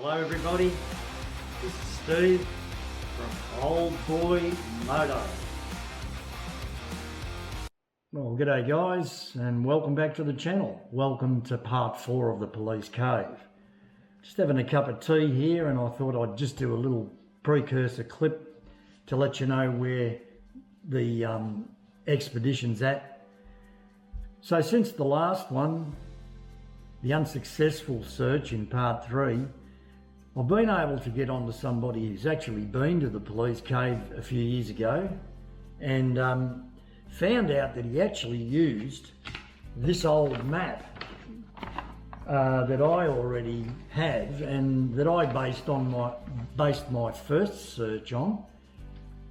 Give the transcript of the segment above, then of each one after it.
Hello everybody, this is Steve from Old Boy Moto. Well, g'day guys and welcome back to the channel. Welcome to part 4 of the police cave. Just having a cup of tea here and I thought I'd just do a little precursor clip to let you know where the expedition's at. So since the last one, the unsuccessful search in part 3, I've been able to get onto somebody who's actually been to the police cave a few years ago and found out that he actually used this old map that I already have and that I based my first search on.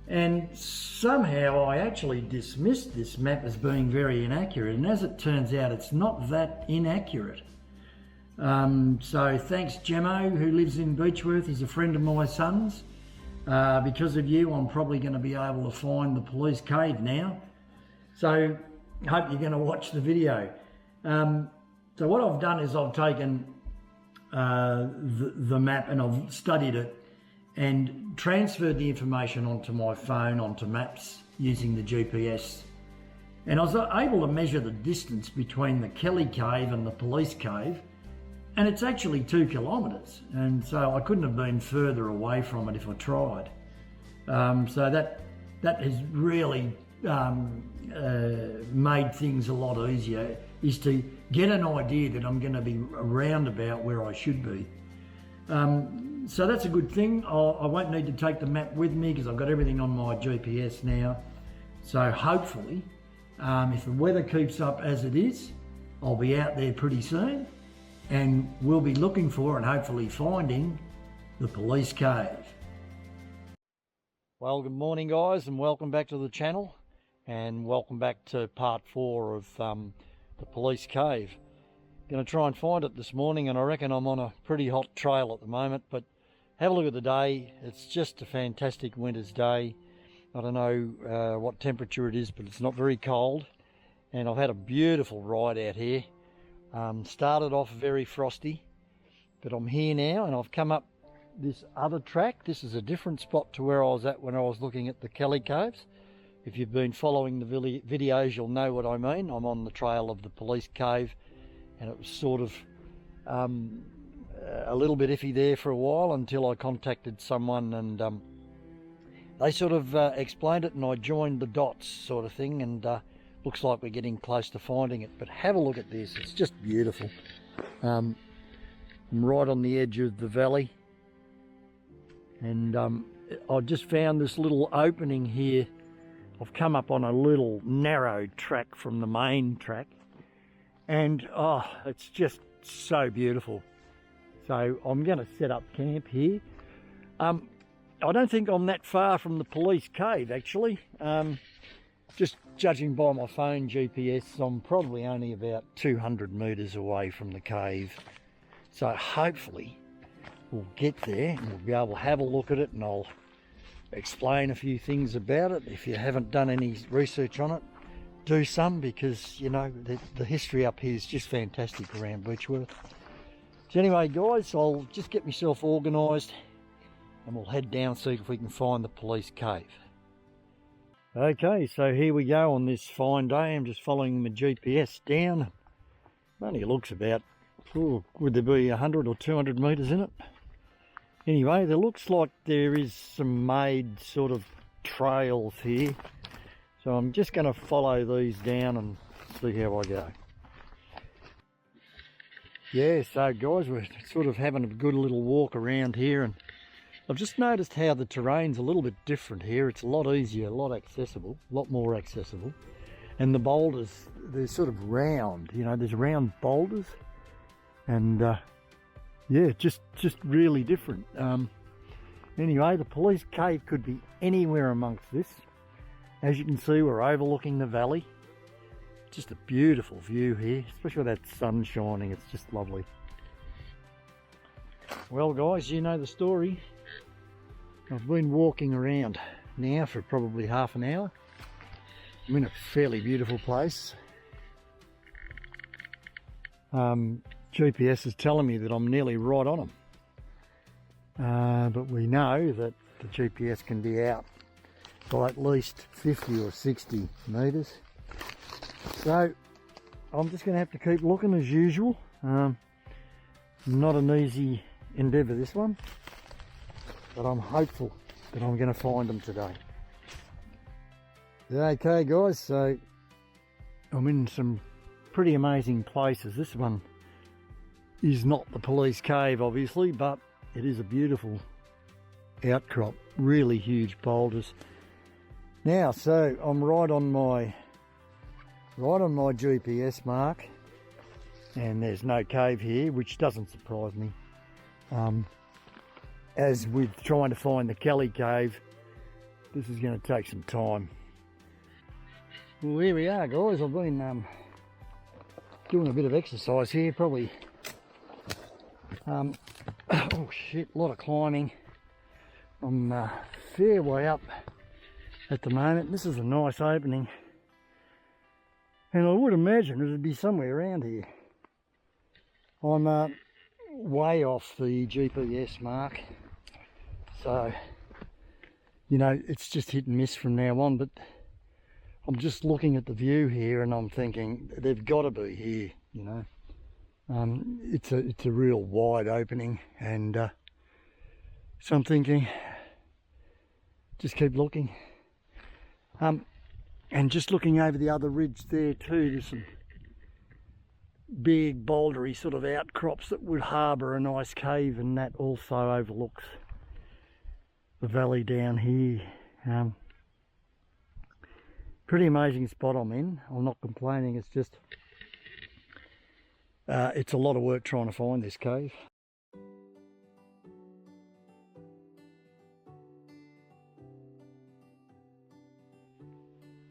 And somehow I actually dismissed this map as being very inaccurate, and as it turns out it's not that inaccurate. So thanks Gemmo, who lives in Beechworth. He's a friend of my son's. Because of you I'm probably going to be able to find the police cave now, so hope you're going to watch the video. So what I've done is I've taken the map and I've studied it and transferred the information onto my phone, onto maps using the GPS, and I was able to measure the distance between the Kelly cave and the police cave. And it's actually 2 kilometres, and so I couldn't have been further away from it if I tried. So that has really made things a lot easier, is to get an idea that I'm going to be around about where I should be. So that's a good thing. I won't need to take the map with me because I've got everything on my GPS now. So hopefully, if the weather keeps up as it is, I'll be out there pretty soon. And we'll be looking for and hopefully finding the police cave. Well, good morning guys and welcome back to the channel and welcome back to part 4 of the police cave. Going to try and find it this morning, and I reckon I'm on a pretty hot trail at the moment, but have a look at the day. It's just a fantastic winter's day. I don't know what temperature it is, but it's not very cold, and I've had a beautiful ride out here. Started off very frosty, but I'm here now and I've come up this other track. This is a different spot to where I was at when I was looking at the Kelly caves. If you've been following the videos, you'll know what I mean. I'm on the trail of the police cave, and it was sort of a little bit iffy there for a while until I contacted someone, and they sort of explained it and I joined the dots sort of thing, and looks like we're getting close to finding it. But have a look at this, it's just beautiful. I'm right on the edge of the valley, and I just found this little opening here. I've come up on a little narrow track from the main track, and oh, it's just so beautiful. So I'm going to set up camp here. I don't think I'm that far from the police cave actually. Just judging by my phone GPS, I'm probably only about 200 metres away from the cave. So hopefully we'll get there and we'll be able to have a look at it, and I'll explain a few things about it. If you haven't done any research on it, do some, because you know the history up here is just fantastic around Beechworth. So anyway guys, I'll just get myself organised and we'll head down and see if we can find the police cave. Okay, so here we go on this fine day. I'm just following my GPS down. It only looks about, would there be 100 or 200 metres in it? Anyway, there looks like there is some made sort of trails here. So I'm just going to follow these down and see how I go. Yeah, so guys, we're sort of having a good little walk around here, and I've just noticed how the terrain's a little bit different here. It's a lot easier, a lot accessible, a lot more accessible. And the boulders, they're sort of round, you know, there's round boulders. And yeah, just really different. Anyway, the police cave could be anywhere amongst this. As you can see, we're overlooking the valley. Just a beautiful view here, especially with that sun shining. It's just lovely. Well guys, you know the story. I've been walking around now for probably half an hour. I'm in a fairly beautiful place. GPS is telling me that I'm nearly right on them. but we know that the GPS can be out by at least 50 or 60 metres. So I'm just going to have to keep looking as usual. Not an easy endeavour, this one, but I'm hopeful that I'm going to find them today. Okay guys, so I'm in some pretty amazing places. This one is not the police cave obviously, but it is a beautiful outcrop, really huge boulders. Now, so I'm right on my GPS mark, and there's no cave here, which doesn't surprise me. As with trying to find the Kelly cave, this is going to take some time. Well, here we are guys. I've been doing a bit of exercise here, probably oh shit, a lot of climbing. I'm a fair way up at the moment. This is a nice opening, and I would imagine it'd be somewhere around here. I'm way off the GPS mark, so you know, it's just hit and miss from now on, but I'm just looking at the view here and I'm thinking they've got to be here, you know. It's a real wide opening, and so I'm thinking just keep looking. And just looking over the other ridge there too, there's some big bouldery sort of outcrops that would harbour a nice cave, and that also overlooks the valley down here. Pretty amazing spot I'm in. I'm not complaining, it's just it's a lot of work trying to find this cave.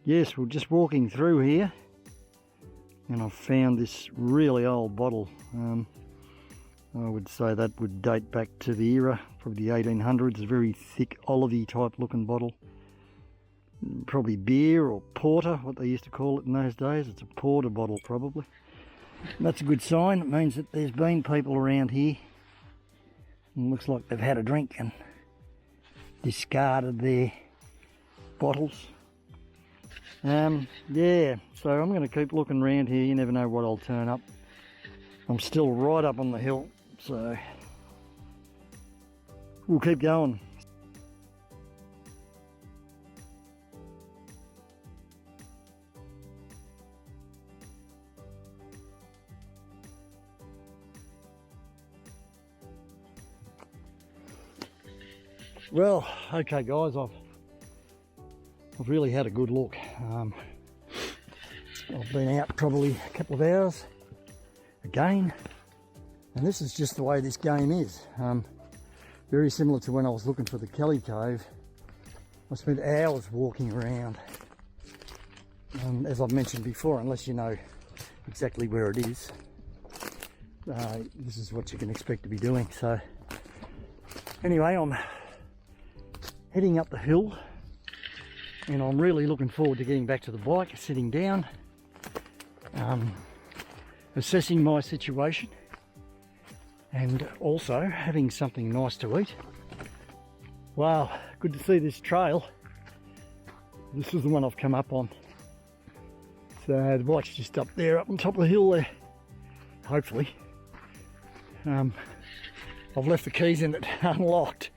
Yes, we're just walking through here, and I've found this really old bottle. I would say that would date back to the era, probably the 1800s, a very thick olivey type looking bottle. Probably beer or porter, what they used to call it in those days. It's a porter bottle probably. And that's a good sign. It means that there's been people around here, and it looks like they've had a drink and discarded their bottles. Yeah, so I'm going to keep looking around here. You never know what I'll turn up. I'm still right up on the hill, so we'll keep going. Well, okay guys, I've really had a good look. I've been out probably a couple of hours again, and this is just the way this game is. Very similar to when I was looking for the Kelly cave. I spent hours walking around, as I've mentioned before, unless you know exactly where it is. This is what you can expect to be doing. So anyway, I'm heading up the hill, and I'm really looking forward to getting back to the bike, sitting down, assessing my situation, and also having something nice to eat. Wow, good to see this trail. This is the one I've come up on. So the bike's just up there, up on top of the hill there, hopefully. I've left the keys in it unlocked.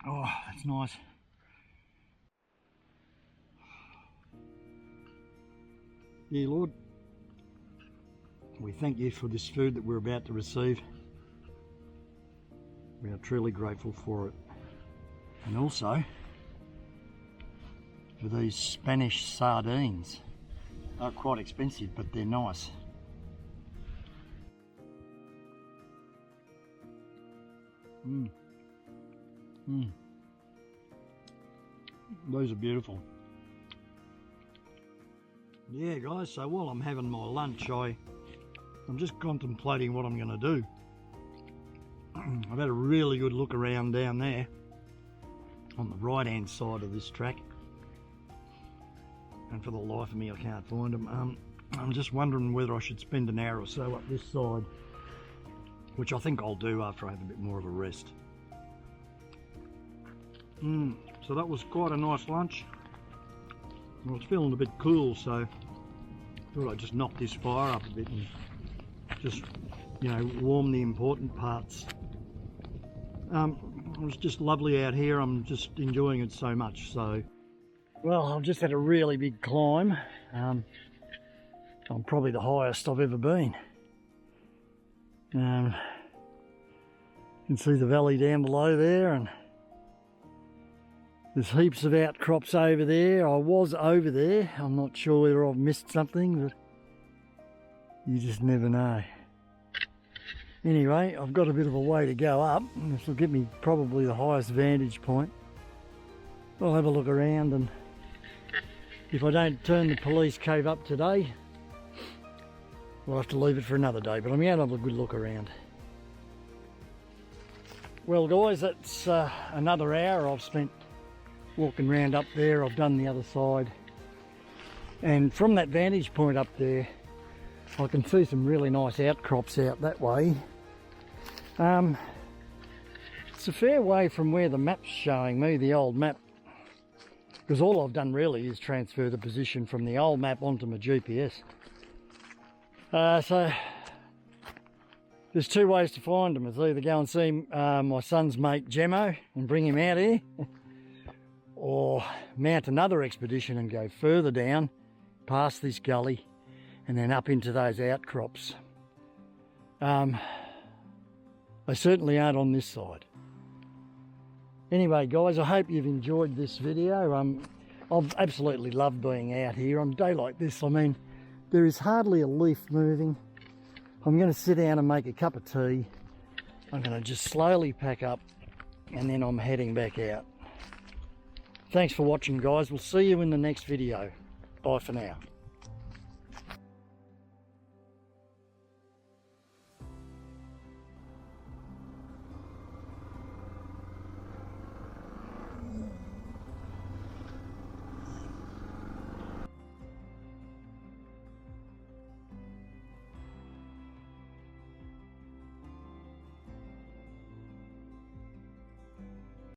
Oh, that's nice. Dear Lord, we thank you for this food that we're about to receive. We are truly grateful for it. And also for these Spanish sardines. They're quite expensive, but they're nice. Those are beautiful. Yeah guys, so while I'm having my lunch, I'm just contemplating what I'm going to do. I've had a really good look around down there on the right hand side of this track, and for the life of me I can't find them. I'm just wondering whether I should spend an hour or so up this side, which I think I'll do after I have a bit more of a rest. So that was quite a nice lunch. I was feeling a bit cool, so I thought I'd just knock this fire up a bit and just, you know, warm the important parts. It was just lovely out here. I'm just enjoying it so much. So, well, I've just had a really big climb. I'm probably the highest I've ever been. You can see the valley down below there, and there's heaps of outcrops over there. I was over there. I'm not sure whether I've missed something, but you just never know. Anyway, I've got a bit of a way to go up. This will give me probably the highest vantage point. I'll have a look around, and if I don't turn the police cave up today, we'll have to leave it for another day, but I'm going to have a good look around. Well guys, that's another hour I've spent walking around up there. I've done the other side, and from that vantage point up there I can see some really nice outcrops out that way. It's a fair way from where the map's showing me, the old map, because all I've done really is transfer the position from the old map onto my GPS. So there's two ways to find them. It's either go and see my son's mate Gemmo and bring him out here, or mount another expedition and go further down past this gully and then up into those outcrops. They certainly aren't on this side. Anyway guys, I hope you've enjoyed this video. I've absolutely loved being out here on a day like this. I mean, there is hardly a leaf moving. I'm going to sit down and make a cup of tea. I'm going to just slowly pack up, and then I'm heading back out. Thanks for watching guys. We'll see you in the next video. Bye for now.